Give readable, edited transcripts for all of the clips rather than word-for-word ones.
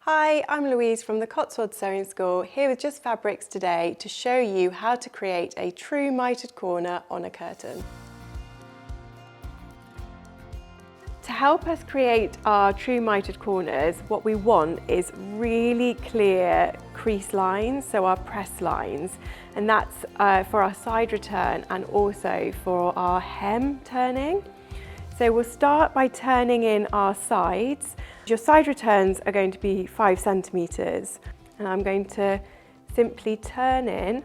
Hi, I'm Louise from the Cotswold Sewing School, here with Just Fabrics today to show you how to create a true mitered corner on a curtain. To help us create our true mitered corners, what we want is really clear crease lines, so our press lines, and that's for our side return and also for our hem turning. So we'll start by turning in our sides. Your side returns are going to be 5 centimetres, and I'm going to simply turn in,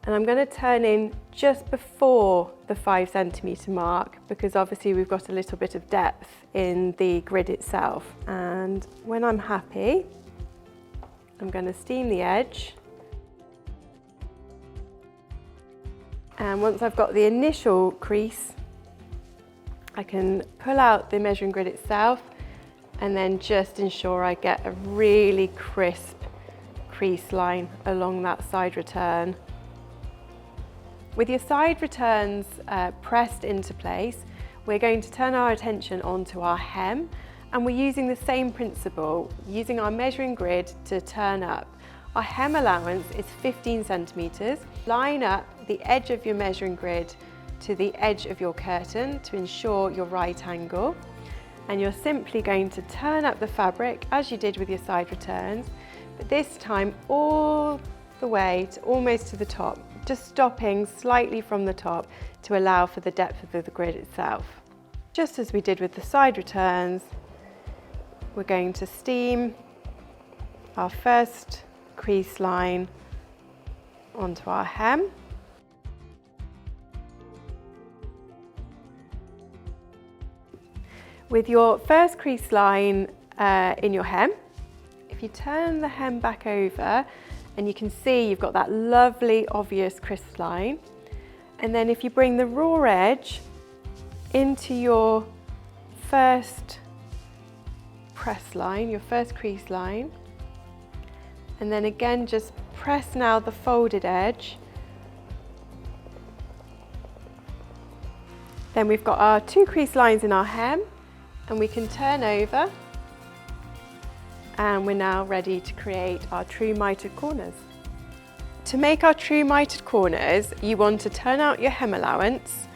and I'm going to turn in just before the 5 centimetre mark because obviously we've got a little bit of depth in the grid itself. And when I'm happy, I'm going to steam the edge. And once I've got the initial crease, I can pull out the measuring grid itself and then just ensure I get a really crisp crease line along that side return. With your side returns pressed into place, we're going to turn our attention onto our hem, and we're using the same principle, using our measuring grid to turn up. Our hem allowance is 15 centimetres. Line up the edge of your measuring grid to the edge of your curtain to ensure your right angle, and you're simply going to turn up the fabric as you did with your side returns, but this time all the way to almost to the top, just stopping slightly from the top to allow for the depth of the grid itself. Just as we did with the side returns, we're going to steam our first crease line onto our hem. With your first crease line in your hem, if you turn the hem back over, and you can see you've got that lovely obvious crisp line, and then if you bring the raw edge into your first press line, your first crease line, and then again just press now the folded edge, then we've got our 2 crease lines in our hem, and we can turn over, and we're now ready to create our true mitered corners. To make our true mitered corners, you want to turn out your hem allowance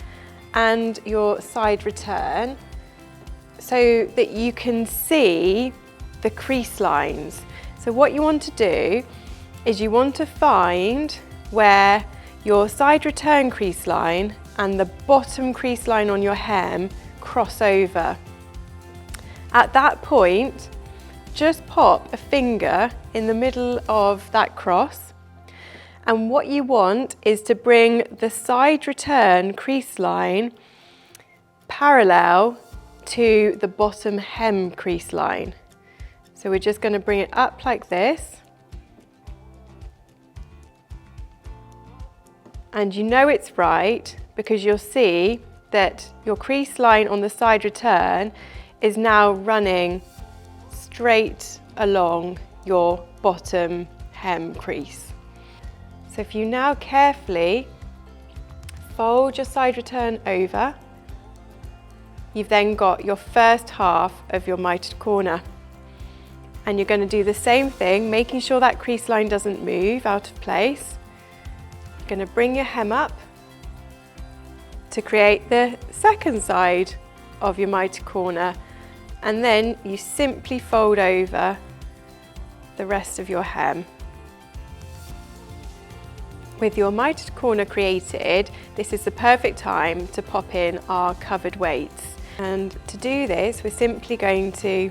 and your side return so that you can see the crease lines. So what you want to do is you want to find where your side return crease line and the bottom crease line on your hem cross over. At that point, just pop a finger in the middle of that cross, and what you want is to bring the side return crease line parallel to the bottom hem crease line. So we're just going to bring it up like this, and you know it's right because you'll see that your crease line on the side return is now running straight along your bottom hem crease. So if you now carefully fold your side return over, you've then got your first half of your mitered corner. And you're going to do the same thing, making sure that crease line doesn't move out of place. You're going to bring your hem up to create the second side of your mitered corner, and then you simply fold over the rest of your hem. With your mitered corner created, this is the perfect time to pop in our covered weights. And to do this, we're simply going to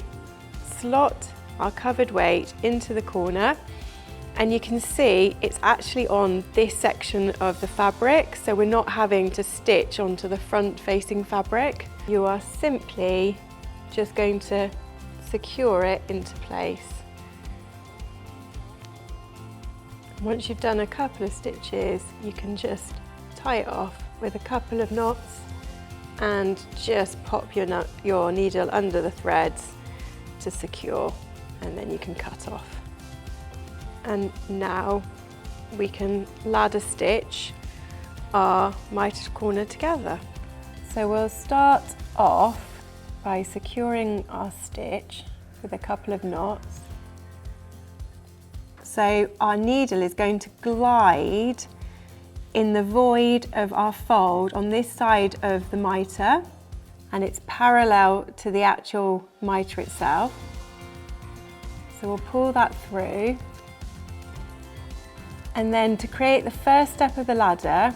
slot our covered weight into the corner, and you can see it's actually on this section of the fabric, so we're not having to stitch onto the front facing fabric. You are simply just going to secure it into place. Once you've done a couple of stitches, you can just tie it off with a couple of knots and just pop your needle under the threads to secure, and then you can cut off. And now we can ladder stitch our mitered corner together. So we'll start off by securing our stitch with a couple of knots, So our needle is going to glide in the void of our fold on this side of the mitre, and it's parallel to the actual mitre itself. So we'll pull that through. And then to create the first step of the ladder,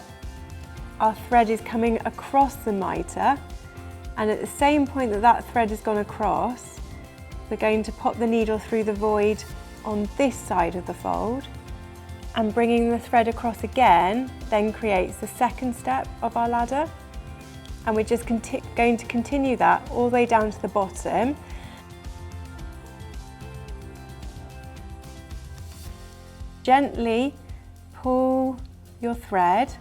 our thread is coming across the mitre, and at the same point that that thread has gone across, we're going to pop the needle through the void on this side of the fold, and bringing the thread across again then creates the second step of our ladder. And we're just going to continue that all the way down to the bottom. Gently pull your thread,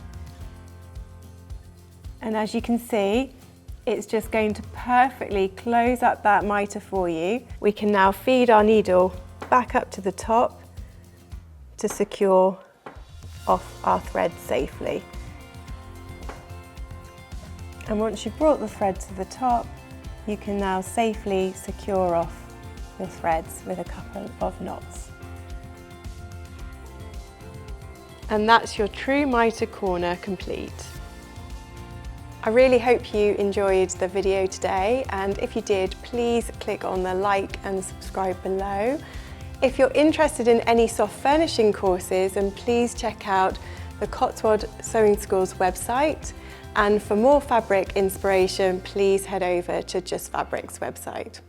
and as you can see, it's just going to perfectly close up that mitre for you. We can now feed our needle back up to the top to secure off our thread safely. And once you've brought the thread to the top, you can now safely secure off your threads with a couple of knots. And that's your true mitre corner complete. I really hope you enjoyed the video today, and if you did, please click on the like and subscribe below. If you're interested in any soft furnishing courses, then please check out the Cotswold Sewing School's website, and for more fabric inspiration, please head over to Just Fabric's website.